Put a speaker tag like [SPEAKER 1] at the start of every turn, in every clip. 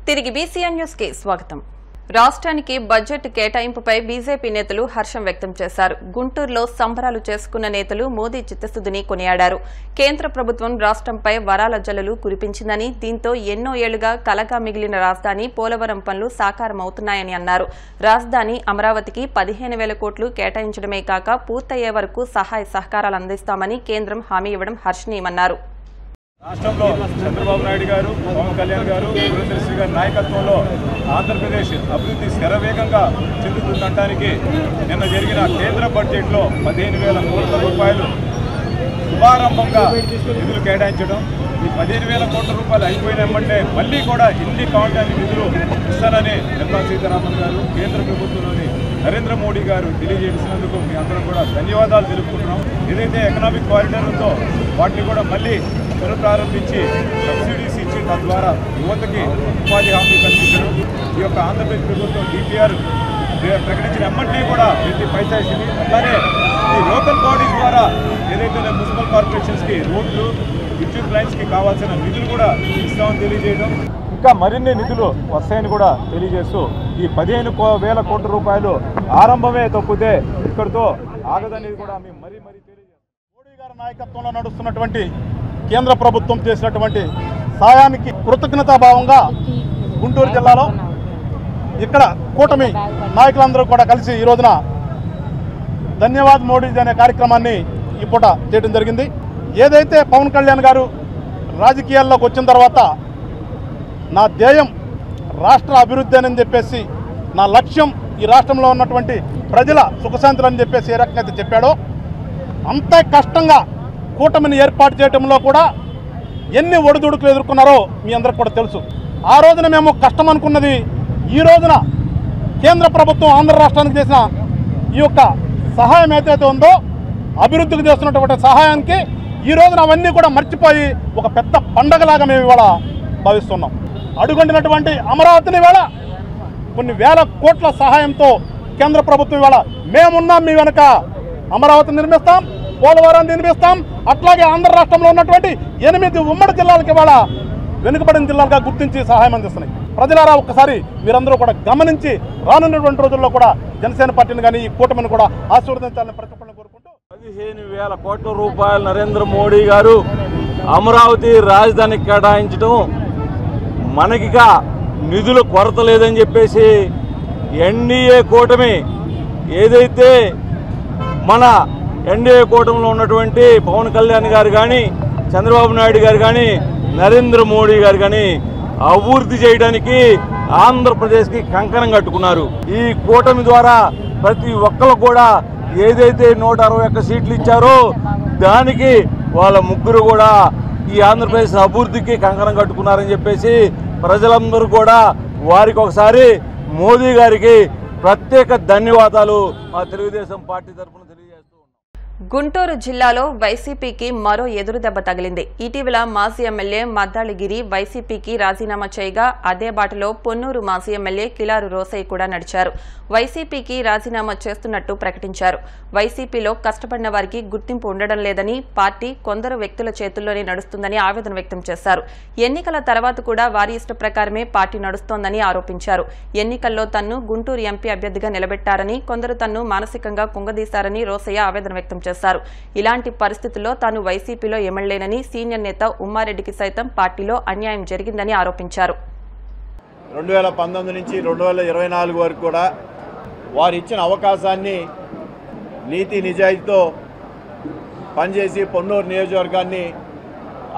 [SPEAKER 1] తిరిగి BCN news కి స్వాగతం. రాష్ట్రానికి బడ్జెట్ కేటాయింపుపై బీజేపీ నేతలు హర్షం వ్యక్తం చేశారు. గుంటూరులో సంబరాలు చేసుకున్న నేతలు మోదీ చిత్తశుద్ధిని కొనియాడారు. కేంద్ర ప్రభుత్వం రాష్ట్రంపై వరాల జల్లులు కురిపించిందని, దీంతో ఎన్నో ఏళ్లుగా కలగా మిగిలిన రాజధాని పోలవరం పనులు సాకారమవుతున్నాయని అన్నారు. రాజధాని అమరావతికి 15,000 కోట్లు కేటాయించడమే కాక పూర్తయ్యే వరకు సహాయ సహకారాలు అందిస్తామని కేంద్రం హామీ ఇవ్వడం హర్షణీయమన్నారు.
[SPEAKER 2] రాష్ట్రంలో చంద్రబాబు నాయుడు గారు, పవన్ కళ్యాణ్ గారు, పురంధేశ్వరి గారి నాయకత్వంలో ఆంధ్రప్రదేశ్ అభివృద్ధి శరవేగంగా చెందుతుండటానికి నిన్న జరిగిన కేంద్ర బడ్జెట్లో 15,000 కోట్ల రూపాయలు శుభారంభంగా నిధులు కేటాయించడం, ఈ 15,000 కోట్ల రూపాయలు అయిపోయినామంటే మళ్ళీ కూడా ఎన్ని కావాలని నిధులు ఇస్తారని నిర్మలా సీతారామన్ గారు, కేంద్ర ప్రభుత్వంలోని నరేంద్ర మోడీ గారు తెలియజేసినందుకు మీ అందరం కూడా ధన్యవాదాలు తెలుపుకుంటున్నాం. ఏదైతే ఎకనామిక్ కారిడార్ ఉందో వాటిని కూడా మళ్ళీ పునఃప్రారంభించి సబ్సిడీస్ ఇచ్చి తద్వారా యువతకి ఉపాధి హామీ కల్పించడం, ఈ యొక్క ఆంధ్రప్రదేశ్ ప్రభుత్వం DPR ప్రకటించిన ఎమ్మెల్యే కూడా ప్రతి పైసా ఇచ్చింది. అలానే ఈ లోకల్ బాడీస్ ద్వారా ఏదైతే మున్సిపల్ కార్పొరేషన్స్కి రోడ్లు, విద్యుత్ లైన్స్కి కావాల్సిన నిధులు కూడా ఇస్తామని తెలియజేయడం, ఇంకా మరిన్ని నిధులు వస్తాయని కూడా తెలియజేస్తూ ఈ 15,000 కోట్ల రూపాయలు ఆరంభమే తప్పితే ఇక్కడితో ఆగదనేది కూడా మేము మరీ తెలియజేస్తాం. మోడీ గారి నాయకత్వంలో నడుస్తున్నటువంటి కేంద్ర ప్రభుత్వం చేసినటువంటి సాయానికి కృతజ్ఞతాభావంగా గుంటూరు జిల్లాలో ఇక్కడ కూటమి నాయకులందరూ కూడా కలిసి ఈ రోజున ధన్యవాద్ మోడీ అనే కార్యక్రమాన్ని ఈ పూట చేయడం జరిగింది. ఏదైతే పవన్ కళ్యాణ్ గారు రాజకీయాల్లోకి వచ్చిన తర్వాత నా ధ్యేయం రాష్ట్ర అభివృద్ధి అని చెప్పేసి, నా లక్ష్యం ఈ రాష్ట్రంలో ఉన్నటువంటి ప్రజల సుఖశాంతులు అని చెప్పేసి ఏ రకంగా అయితే చెప్పాడో, అంతే కష్టంగా కూటమిని ఏర్పాటు చేయడంలో కూడా ఎన్ని ఒడిదుడుకులు ఎదుర్కొన్నారో మీ అందరికి కూడా తెలుసు. ఆ రోజున మేము కష్టం అనుకున్నది ఈ రోజున కేంద్ర ప్రభుత్వం ఆంధ్ర రాష్ట్రానికి చేసిన ఈ యొక్క సహాయం ఏదైతే ఉందో, అభివృద్ధికి చేస్తున్నటువంటి సహాయానికి ఈ రోజున అవన్నీ కూడా మర్చిపోయి ఒక పెద్ద పండగలాగా మేము ఇవాళ భావిస్తున్నాం. అడుగంటినటువంటి అమరావతిని ఇవాళ కొన్ని వేల కోట్ల సహాయంతో కేంద్ర ప్రభుత్వం ఇవాళ మేమున్నాం, మీ వెనక అమరావతిని నిర్మిస్తాం, పోలవరాన్ని నిర్మిస్తాం, అట్లాగే ఆంధ్ర రాష్ట్రంలో ఉన్నటువంటి 8 ఉమ్మడి జిల్లాలకు ఇవాళ వెనుకబడిన జిల్లాలుగా గుర్తించి సహాయం అందిస్తున్నాయి. ప్రజలారా ఒక్కసారి మీరందరూ కూడా గమనించి రానున్నటువంటి రోజుల్లో కూడా జనసేన పార్టీని కానీ ఈ కూటమిని కూడా ఆశీర్వదించాలని ప్రతి ఒక్కరిని కోరుకుంటూ
[SPEAKER 3] 15,000 కోట్ల రూపాయలు నరేంద్ర మోడీ గారు అమరావతి రాజధానికి కేటాయించడం, మనకిగా నిధుల కొరత లేదని చెప్పేసి ఎన్డీఏ కూటమి ఏదైతే మన ఎన్డీఏ కూటమిలో ఉన్నటువంటి పవన్ కళ్యాణ్ గారు కానీ, చంద్రబాబు నాయుడు గారు కానీ, నరేంద్ర మోడీ గారు కానీ అభివృద్ధి చేయడానికి ఆంధ్రప్రదేశ్కి కంకణం కట్టుకున్నారు. ఈ కూటమి ద్వారా ప్రతి ఒక్కరు కూడా ఏదైతే 161 సీట్లు ఇచ్చారో దానికి వాళ్ళ ముగ్గురు కూడా ఈ ఆంధ్రప్రదేశ్ అభివృద్ధికి కంకణం కట్టుకున్నారని చెప్పేసి ప్రజలందరూ కూడా వారికి ఒకసారి మోదీ గారికి ప్రత్యేక ధన్యవాదాలు మా తెలుగుదేశం పార్టీ తరఫున తెలియజేస్తూ ఉన్నాం.
[SPEAKER 1] గుంటూరు జిల్లాలో వైసీపీకి మరో ఎదురుదెబ్బ తగిలింది. ఇటీవల మాజీ ఎమ్మెల్యే మద్దాళగిరి వైసీపీకి రాజీనామా చేయగా అదే బాటలో పొన్నూరు మాజీ ఎమ్మెల్యే కిలారు రోసయ్య కూడా నడిచారు. వైసీపీకి రాజీనామా చేస్తున్నట్టు ప్రకటించారు. వైసీపీలో కష్టపడిన వారికి గుర్తింపు ఉండడం లేదని, పార్టీ కొందరు వ్యక్తుల చేతుల్లోనే నడుస్తుందని ఆవేదన వ్యక్తం చేశారు. ఎన్నికల తర్వాత కూడా వారి ఇష్ట ప్రకారమే పార్టీ నడుస్తోందని ఆరోపించారు. ఎన్నికల్లో తన్ను గుంటూరు ఎంపీ అభ్యర్థిగా నిలబెట్టారని, కొందరు తన్ను మానసికంగా కుంగదీశారని రోసయ్య ఆవేదన వ్యక్తం చేశారు. ఇలాంటి పరిస్థితుల్లో తాను వైసీపీలో ఎమ్మెల్యేనని, సీనియర్ నేత ఉమ్మారెడ్డికి సైతం పార్టీలో అన్యాయం జరిగిందని ఆరోపించారు.
[SPEAKER 4] 2019 నుంచి 2024 వరకు కూడా వారు ఇచ్చిన అవకాశాన్ని నీతి నిజాయితీతో పనిచేసి పొన్నూరు నియోజకవర్గాన్ని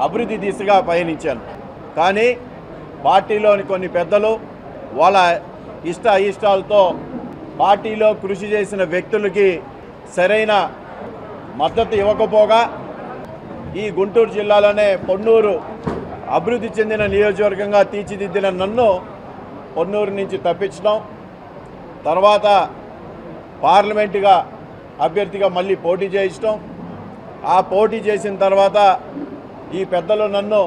[SPEAKER 4] అభివృద్ధి దిశగా పయనించాను. కానీ పార్టీలోని కొన్ని పెద్దలు వాళ్ళ అయిష్టాలతో పార్టీలో కృషి చేసిన వ్యక్తులకి సరైన మద్దతు ఇవ్వకపోగా ఈ గుంటూరు జిల్లాలోనే పొన్నూరు అభివృద్ధి చెందిన నియోజకవర్గంగా తీర్చిదిద్దిన నన్ను పొన్నూరు నుంచి తప్పించడం, తర్వాత పార్లమెంటుగా అభ్యర్థిగా మళ్ళీ పోటీ చేయించడం, ఆ పోటీ చేసిన తర్వాత ఈ పెద్దలు నన్ను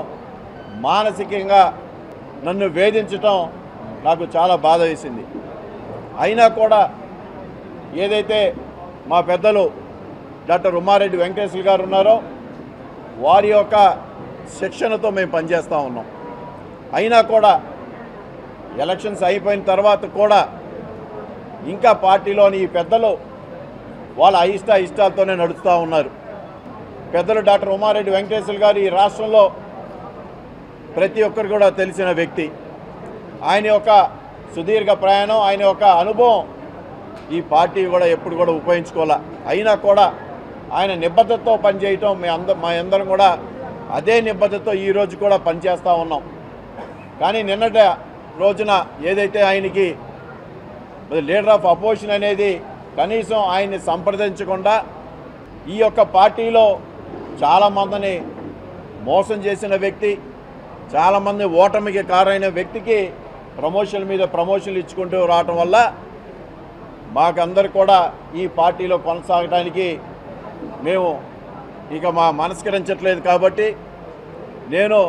[SPEAKER 4] మానసికంగా నన్ను వేధించడం నాకు చాలా బాధ వేసింది. అయినా కూడా ఏదైతే మా పెద్దలు డాక్టర్ ఉమ్మారెడ్డి వెంకటేశ్వర గారు ఉన్నారో వారి యొక్క శిక్షణతో మేము పనిచేస్తూ ఉన్నాం. అయినా కూడా ఎలక్షన్స్ అయిపోయిన తర్వాత కూడా ఇంకా పార్టీలోని ఈ పెద్దలు వాళ్ళ ఇష్టాలతోనే నడుస్తూ ఉన్నారు. పెద్దలు డాక్టర్ ఉమారెడ్డి వెంకటేశ్వర గారు ఈ రాష్ట్రంలో ప్రతి ఒక్కరు కూడా తెలిసిన వ్యక్తి. ఆయన యొక్క సుదీర్ఘ ప్రయాణం, ఆయన యొక్క అనుభవం ఈ పార్టీ కూడా ఎప్పుడు కూడా ఉపయోగించుకోవాలా. అయినా కూడా ఆయన నిబద్ధతతో పనిచేయటం మా అందరం కూడా అదే నిబద్ధతతో ఈరోజు కూడా పనిచేస్తూ ఉన్నాం. కానీ నిన్నటి రోజున ఏదైతే ఆయనకి లీడర్ ఆఫ్ అపోజిషన్ అనేది కనీసం ఆయన్ని సంప్రదించకుండా ఈ యొక్క పార్టీలో చాలామందిని మోసం చేసిన వ్యక్తి, చాలామంది ఓటమికి కారైన వ్యక్తికి ప్రమోషన్ మీద ప్రమోషన్లు ఇచ్చుకుంటూ రావటం వల్ల మాకందరు కూడా ఈ పార్టీలో కొనసాగడానికి మేము ఇక మనస్కరించట్లేదు. కాబట్టి నేను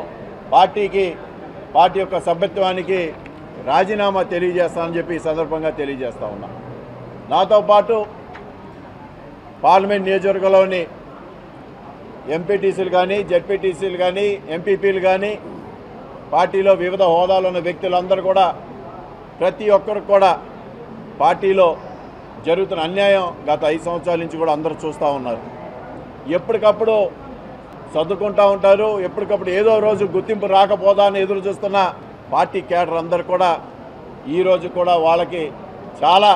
[SPEAKER 4] పార్టీ యొక్క సభ్యత్వానికి రాజీనామా తెలియజేస్తానని చెప్పి ఈ సందర్భంగా తెలియజేస్తా ఉన్నా. నాతో పాటు పార్లమెంట్ నియోజకవర్గంలోని ఎంపీటీసీలు కానీ, జెడ్పీటీసీలు కానీ, ఎంపీపీలు కానీ, పార్టీలో వివిధ హోదాలో ఉన్న వ్యక్తులందరూ కూడా ప్రతి ఒక్కరు కూడా పార్టీలో జరుగుతున్న అన్యాయం గత 5 సంవత్సరాల నుంచి కూడా అందరూ చూస్తూ ఉన్నారు. ఎప్పటికప్పుడు సర్దుకుంటూ ఉంటారు. ఎప్పటికప్పుడు ఏదో రోజు గుర్తింపు రాకపోదా అని ఎదురు చూస్తున్న పార్టీ కేడర్ అందరూ కూడా ఈరోజు కూడా వాళ్ళకి చాలా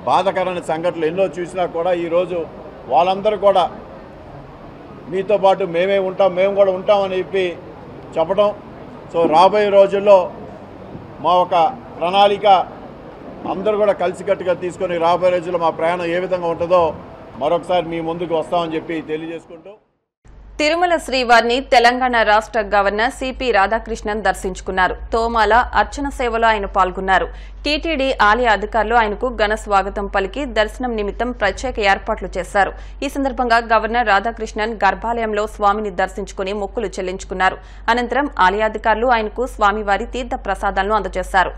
[SPEAKER 4] బాధాకరమైన సంఘటనలు ఎన్నో చూసినా కూడా ఈరోజు వాళ్ళందరూ కూడా మీతో పాటు మేము కూడా ఉంటామని చెప్పడం. సో రాబోయే రోజుల్లో మా ఒక ప్రణాళిక అందరూ కూడా కలిసికట్టుగా తీసుకొని రాబోయే రోజుల్లో మా ప్రయాణం ఏ విధంగా ఉంటుందో మరొకసారి మీ ముందుకు వస్తామని చెప్పి తెలియజేసుకుంటూ,
[SPEAKER 1] తిరుమల శ్రీవారిని తెలంగాణ రాష్ట్ర గవర్నర్ సిపి రాధాకృష్ణన్ దర్శించుకున్నారు. తోమాల అర్చన సేవలో ఆయన పాల్గొన్నారు. టీటీడీ ఆలయ అధికారులు ఆయనకు ఘన స్వాగతం పలికి దర్శనం నిమిత్తం ప్రత్యేక ఏర్పాట్లు చేశారు. ఈ సందర్భంగా గవర్నర్ రాధాకృష్ణన్ గర్భాలయంలో స్వామిని దర్శించుకుని మొక్కులు చెల్లించుకున్నారు. అనంతరం ఆలయాధికారులు ఆయనకు స్వామివారి తీర్థ ప్రసాదాలను అందజేశారు.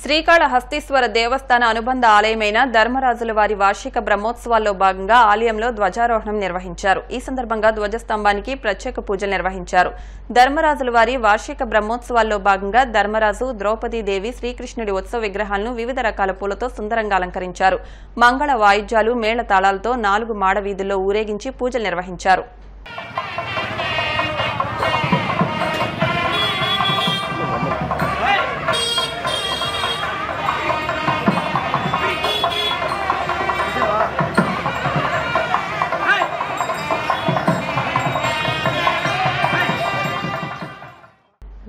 [SPEAKER 1] శ్రీకాళహస్తీశ్వర దేవస్థాన అనుబంధ ఆలయమైన ధర్మరాజుల వారి వార్షిక బ్రహ్మోత్సవాల్లో భాగంగా ఆలయంలో ధ్వజారోహణం నిర్వహించారు. ఈ సందర్భంగా ధ్వజస్తంభానికి ప్రత్యేక పూజలు నిర్వహించారు. ధర్మరాజుల వారి వార్షిక బ్రహ్మోత్సవాల్లో భాగంగా ధర్మరాజు, ద్రౌపదీదేవి, శ్రీకృష్ణుడి ఉత్సవ విగ్రహాలను వివిధ రకాల పూలతో సుందరంగా అలంకరించారు. మంగళ వాయిద్యాలు, మేళతాళాలతో 4 మాడవీధుల్లో ఊరేగించి పూజలు నిర్వహించారు.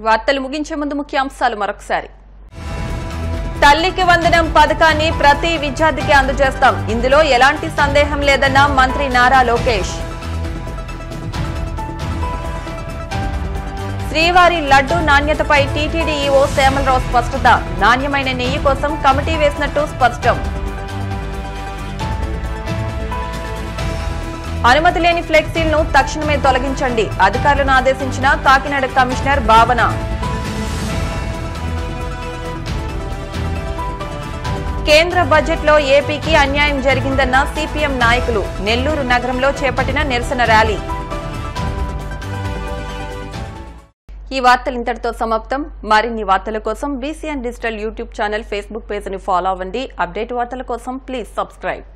[SPEAKER 1] వార్తలు ముగించే ముందు ముఖ్యాంశాలు మరొకసారి. తల్లికి వందనం పథకాన్ని ప్రతి విద్యార్థికి అందజేస్తాం. ఇందులో ఎలాంటి సందేహం లేదన్న మంత్రి నారా లోకేష్. శ్రీవారి లడ్డూ నాణ్యతపై టీటీడీ ఈవో శ్యామలరావు స్పష్టత. నాణ్యమైన నెయ్యి కోసం కమిటీ వేసినట్టు స్పష్టం. అనుమతి లేని ఫ్లెక్సీలను తక్షణమే తొలగించండి. అధికారులను ఆదేశించిన కాకినాడ కమిషనర్ భావన. కేంద్ర బడ్జెట్లో ఏపీకి అన్యాయం జరిగిందన్న సిపిఎం నాయకులు. నెల్లూరు నగరంలో చేపట్టిన నిరసన ర్యాలీ. ఈ వార్తలు ఇంతటితో సమాప్తం. మరిన్ని వార్తల కోసం BCN digital YouTube channel, Facebook page ని ఫాలో అవ్వండి. అప్డేట్ వార్తల కోసం ప్లీజ్ సబ్స్క్రైబ్.